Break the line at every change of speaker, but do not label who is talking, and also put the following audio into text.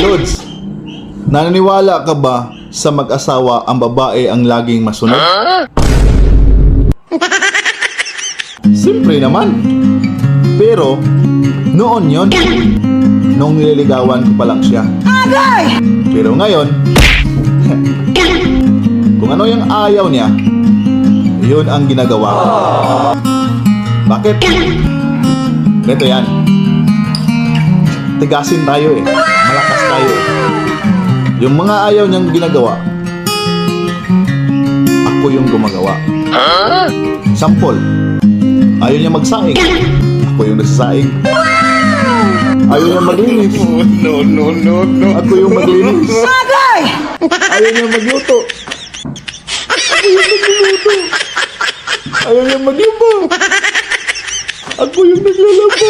Lods, naniniwala ka ba sa mag-asawa ang babae ang laging masunod? Siyempre naman. Pero, noon yon, nung nililigawan ko pa lang siya. Pero ngayon, kung ano yung ayaw niya, yun ang ginagawa ko. Bakit? Ganito yan. Tigasin tayo eh. Malakas tayo eh. Yung mga ayaw niyang ginagawa, ako yung gumagawa. Sample, ayaw niya magsaing, ako yung nagsasaing. Ayaw niya maglinis,
No.
ako yung maglinis. Ayaw niya magluto, ako yung magluluto. Ayaw niya maglaba, ako yung naglalaba.